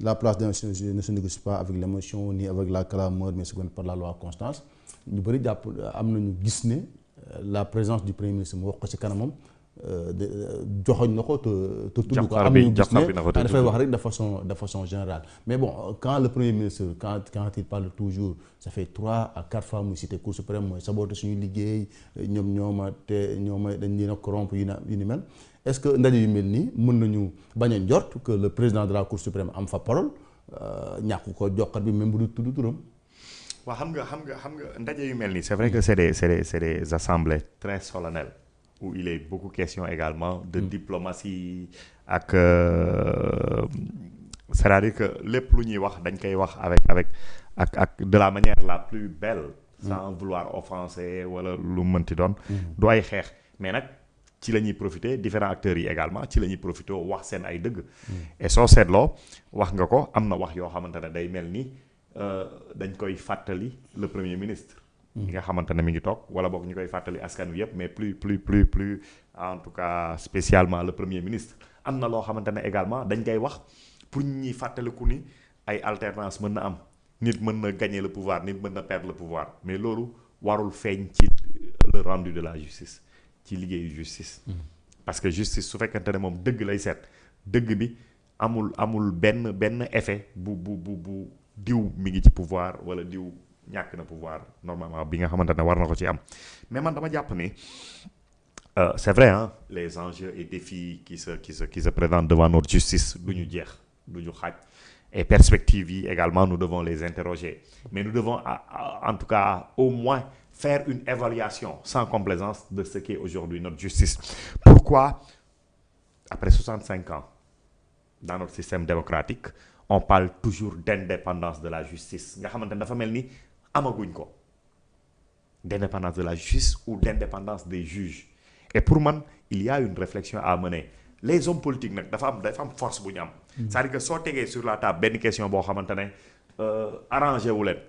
la place ne se négocie pas avec l'émotion ni avec la clameur mais c'est par la loi constance ñu bëri jàpp am nañu gis ne la présence du premier ministre mu wax ko ci kanamam joxoñ na ko te tudd ko am ñu gis ne dafay wax rek de façon générale mais bon quand le premier ministre quand il parle toujours ça fait 3 à 4 fois muy cité Cour suprême mooy saboter suñu liggéey ñooma dañ leen a corrompre yu ni mel est-ce que ndaje yu mel nii mën nañu bañ a njort que le président de la Cour suprême am fa parole ñàkk ko joxat bi même bu du tudd turam. waaw xam nga ndaje yu mel nii c'est vrai que c'est des assemblées très solennelles où il est beaucoup question également de diplomatie ak c'est-à-dire que lépp lu ñuy wax dañ koy wax avec de la manière la plus belle sans vouloir offenser wala lu mënti doon du ay xeex mais nag ci la ñuy profiter différents acteurs yi également ci la ñuy profiter wax seen ay dëgg et soo seetloo wax nga ko am na wax yoo xamante ne day mel ni dañ koy fàttali le premier ministre ñi nga xamante ne mi ngi toog wala boog ñu koy fàttali askan wi yëpp mais plus en tout cas spécialement le premier ministre am na loo xamante ne également dañ koy wax pour ñuy fàttaliku ni ay alternance mën na am nit mën na gagner le pouvoir nit mën na perdre le pouvoir mais loolu warul feeñ ci le rendu de la justice ci liggéeyu justice parce que justice su fekkente ne moom dëgg lay seet dëgg bi amul benn effet bu diw mi ngi ci pouvoir wala diw ñàkk na pouvoir normalement bi nga xamante ne war na ko ci am mais man dama jàpp ni c'est vrai hein les enjeux et défis qui se présentent devant notre justice du ñu jeex du ñu xaaj et perspectives yi également nous devons les interroger mais nous devons en tout cas au moins faire une évaluation sans complaisance de ce qu'est aujourd'hui notre justice. Pourquoi après 65 ans dans notre système démocratique on parle toujours d'indépendance de la justice nga xamante ne dafa mel ni amaguñ ko d'indépendance de la justice ou d'indépendance des juges et pour man il y a une réflexion à mener les hommes politiques nag dafa am force bu ñu am c'est-à-dire que soo tegee sur la table benn question boo xamante ne arrangé wu leen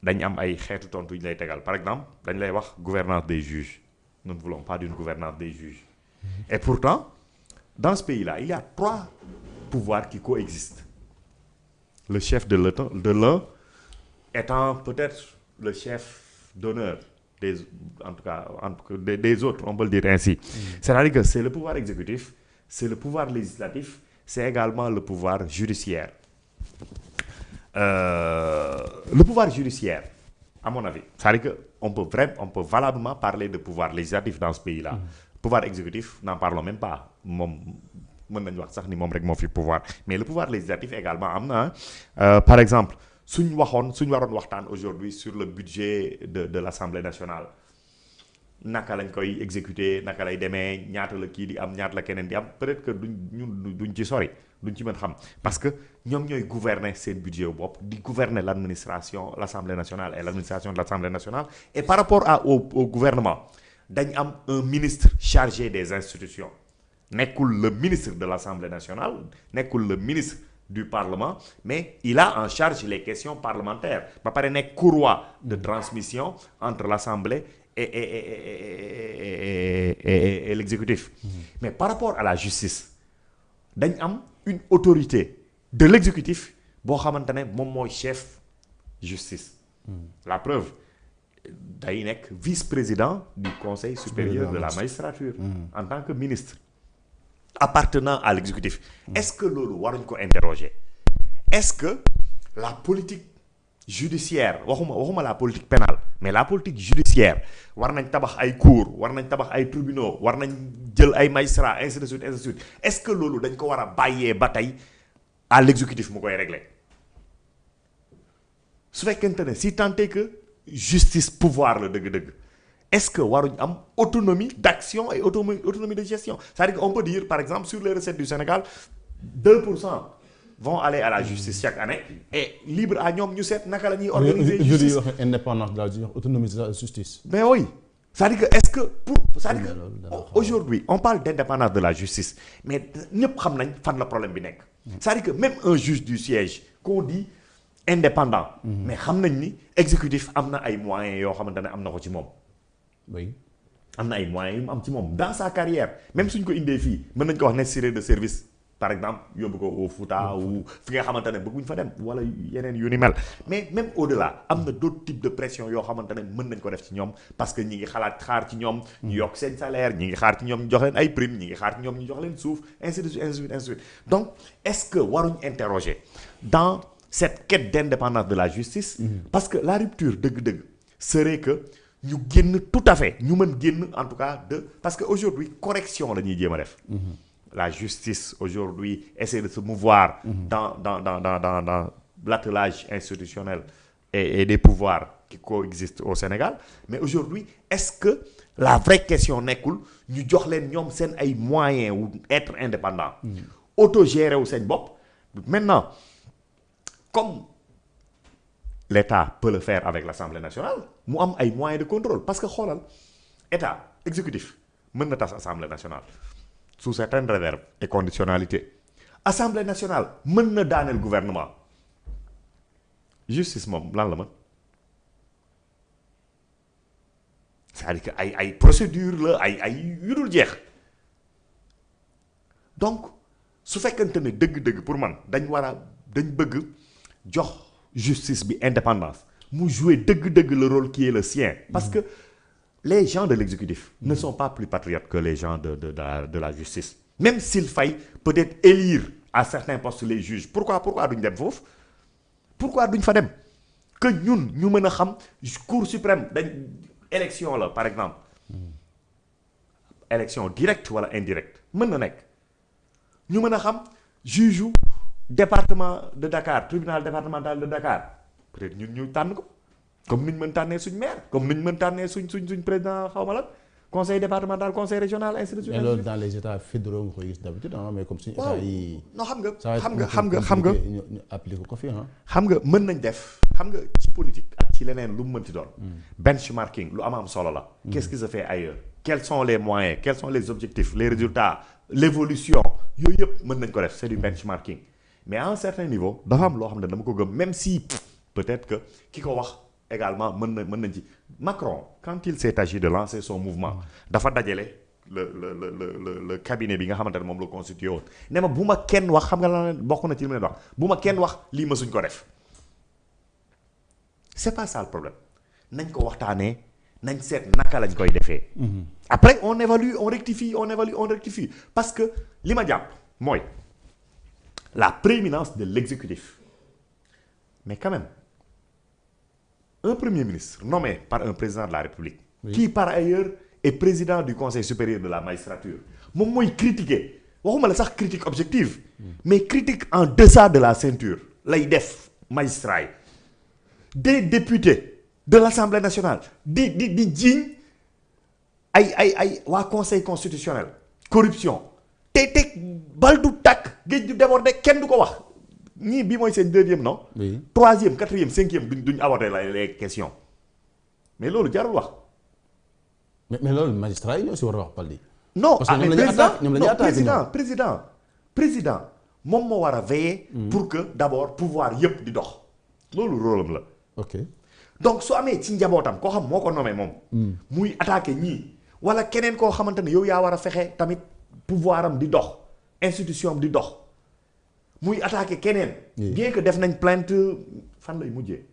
dañ am ay xeetu tontu yu ñu lay tegal par exemple dañ lay wax gouvernance des juges nous ne voulons pas d'une gouvernance des juges et pourtant dans ce pays-là il y a 3 pouvoirs qui coexistent le chef de l'un étant peut-être le chef d'honneur des autres, on peut le dire ainsi. C'est-à-dire que c'est le pouvoir exécutif, c'est le pouvoir législatif, c'est également le pouvoir judiciaire. Le pouvoir judiciaire, à mon avis, c'est-à-dire qu'on peut valablement parler de pouvoir législatif dans ce pays-là. Pouvoir exécutif, n'en parlons même pas. Mën nañu wax sax ni moom rek moo fi pouvoir mais le pouvoir législatif également am na par exemple suñ waroon waxtaan aujourd'hui sur le budget de l'Assemblée nationale naka lañ koy exécuter naka lay demee ñaata la kii di am ñaata la keneen di am peut-être que duñ ci sori duñ ci mën xam parce que ñoom ñooy gouverner seen budget bopp di gouverner l'administration l'Assemblée nationale et l'administration de l'Assemblée nationale et par rapport au gouvernement dañ am un ministre chargé des institutions nekkul le ministre de l'Assemblée nationale nekkul le ministre du Parlement mais il a en charge les questions parlementaires ba pare nekk courroie de transmission entre l'Assemblée et l'exécutif mais par rapport à la justice dañ am une autorité de l'exécutif boo xamante ne moom mooy chef justice la preuve day nekk vice-président du Conseil supérieur de la magistrature en tant que ministre appartenant à l'exécutif est-ce que loolu waruñ ko interroger est-ce que la politique judiciaire waxuma la politique pénale mais la politique judiciaire war nañ tabax ay cours war nañ tabax ay tribunaux war nañ jël ay magistrats ainsi de suite est-ce que loolu dañ ko war a bàyyee ba tey à l'exécutif mu koy régler su fekkente ne si tant est que justice pouvoir la dëgg-dëgg est-ce que waruñ am autonomie d'action et autonomie de gestion c'est-à-dire qu'on peut dire par exemple sur les recettes du Sénégal 2% vont aller à la justice chaque année et libre à ñoom ñu seet naka la ñuy organiser justice je dis indépendance de la justice autonomie de la justice mais oui c'est-à-dire que est-ce que c'est-à-dire que aujourd'hui on parle d'indépendance de la justice mais ñëpp xam nañ fan la problème bi nekk c'est-à-dire que même un juge du siège qu'on dit indépendant mais xam nañ ni exécutif am na ay moyens yoo xamante ne am na ko ci moom oui am na ay moyens yu mu am ci moom dans sa carrière même suñ ko indee fii mën nañ ko wax nécessité de service par exemple yóbbu ko au Fouta ou fi nga xamante ne bëgguñ fa dem wala yeneen yu ni mel mais même au-delà am na d'autres types de pression yoo xamante ne mën nañ ko def ci ñoom parce que ñi ngi xaar ci ñoom ñu yokk seen salaire ñi ngi xaar ci ñoom ñu jox leen ay primes ñi ngi xaar ci ñoom ñu jox leen suuf ainsi de suite ainsi de suite ainsi de suite donc est-ce que waruñ interroger dans cette quête d'indépendance de la justice parce que la rupture dëgg-dëgg serait que ñu génn tout à fait ñu mën génn en tout cas de parce que aujourd'hui correction la ñuy jéem a def la justice aujourd'hui essaie de se mouvoir dans l'attelage institutionnel et des pouvoirs qui coexistent au Sénégal mais aujourd'hui est-ce que la vraie question nekkul ñu jox leen ñoom seen ay moyens ou être indépendant autogérer wu seen bopp maintenant comme l'État peut le faire avec l'Assemblée nationale mu am ay moyens de contrôle parce que xoolal État exécutif mën na tas Assemblée nationale sous certaines réserves et conditionnalités Assemblée nationale mën na daaneel gouvernement justice moom lan la mën c'est-à-dire que ay procédure la ay yu dul jeex donc su fekkante ne dëgg-dëgg pour man dañ bëgg jox justice bi indépendance mu jouer dëgg-dëgg le rôle qui est le sien parce que les gens de l'exécutif ne sont pas plus patriotes que les gens de la justice même s'il faille peut-être élire à certains postes les juges pourquoi duñ dem foofu pourquoi duñ fa dem que ñun ñu mën a xam cour suprême élection la par exemple élection directe wala indirecte mën na nekk ñu mën a xam juge u département de Dakar tribunal départemental de Dakar peut-être ñun ñu tànn ko comme nuñ mën tànnee suñ maire comme nuñ mën tànnee suñ président xaw ma la conseil départemental conseil régional ainsi de suite. mais loolu dans les états fédéraux nga koy gis d'habitude mais comme suñu état yi. non xam nga ñu appliqué ko fi xam nga mën nañ def xam nga ci politique ak ci leneen lu mu mënti doon. benchmarking lu am solo la. qu'est-ce qui se fait ailleurs. quels sont les moyens quels sont les objectifs les résultats l'évolution yooyu yëpp mën nañ ko def c'est du benchmarking mais à un certain niveau dafa am loo xam ne dama ko gëm même si peut-être que ki ko wax. également mën nañ ci Macron quand il s'est agi de lancer son mouvement dafa dajale le cabinet bi nga xamante ne moom la constitué woon ne ma bu ma kenn wax xam nga la bokk na ci li ma leen wax bu ma kenn wax lii mësuñ ko def c'est pas ça le problème nañ ko waxtaanee nañ seet naka lañ koy defee après on évalue on rectifie parce que li ma jàpp mooy la prééminence de l'exécutif mais quand même un premier ministre nommé par un président de la République qui par ailleurs est président du Conseil supérieur de la magistrature moom mooy critiquer waxuma la sax critique objective mais critique en deçà de la ceinture lay def magistrat yi des députés de l'Assemblée nationale di jiiñ ay waa Conseil constitutionnel corruption te bal du tàkk géej du débordé kenn du ko wax ñii bii mooy seen deuxième non. oui 3e 4e 5e duñ aborder les questions mais loolu jarul wax. mais loolu magistrat yi ñoo si war a wax Baldi. non parce que ñoom la ñu président moom moo war a veiller. pour que d'abord pouvoir yëpp di dox. loolu rôle am la. ok donc su amee ci njabootam koo xam moo ko nommé moom. muy attaquer ñii wala keneen koo xamante ne yow yaa war a fexe tamit pouvoir am di dox institution am di dox. muy attaquer keneen. bien que def nañ plainte fan lay mujjee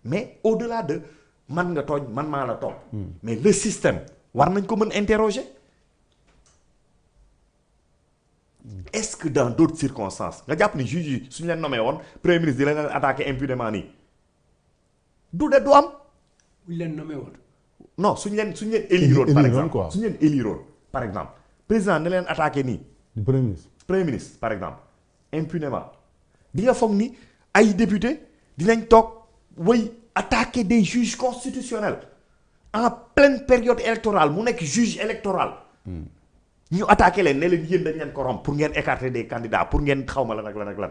mais au-delà de man nga tooñ man maa la topp. mais le système war nañ ko mën interroger. est-ce que dans d'autres circonstances nga jàpp ni juge yi suñu leen nommé woon premier ministre di leen attaquer impunément nii du am. suñu leen nommé woon. non suñu leen éliroon par exemple suñu leen éliroon par exemple président ne leen attaquer nii. du premier ministre par exemple. impunément di nga foog ni ay député dinañ toog way attaquer des juges constitutionnels en pleine période électorale mu nekk juge électoral ñu attaquer leen ne leen yéen dañ leen corrompre pour ngeen écarter des candidats pour ngeen xawma lan ak lan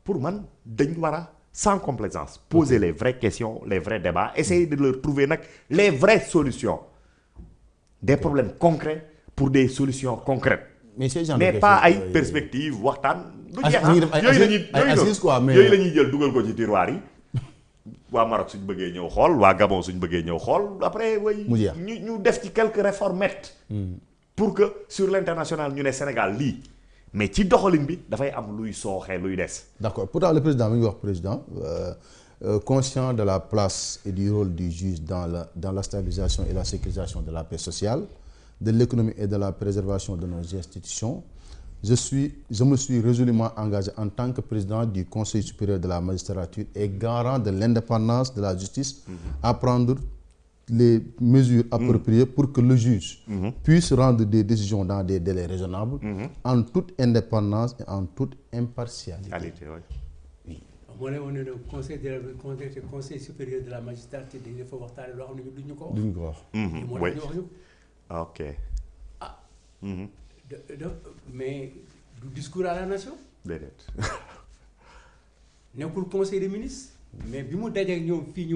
pour man dañ war a sans complaisance poser les vraies questions les vrais débats essayer de leur trouver nag les vraies solutions des problèmes concrets pour des solutions concrètes mais pas ay perspectives waxtaan. du jeex yooyu la ñuy jël dugal ko ci tiroir yi waa Maroc suñ bëggee ñëw xool waa Gabon suñ bëggee ñëw xool après way ñu def ci quelques réformettes pour que sur l'international ñu ne Sénégal lii mais ci doxalin bi dafay am luy sooxee luy des. D'accord pourtant le président mi ngi wax président conscient de la place et du rôle du juge dans la stabilisation et la sécurisation de la paix sociale, de l'économie et de la préservation de nos institutions. Je me suis résolument engagé en tant que président du Conseil supérieur de la magistrature et garant de l'indépendance de la justice à prendre les mesures appropriées pour que le juge puisse rendre des décisions dans des délais raisonnables, en toute indépendance et en toute impartialité. Oui. moo ne woon ne conseil supérieur de la magistrature dañu dafa waxtaane loo xam ne duñu ko wax. duñu ko wax. moo tax ñu wax ñu. ok. mais du discours à la nation. déedéet. nekkul conseil des ministres. mais bi mu dajeeg ñoom fii ñu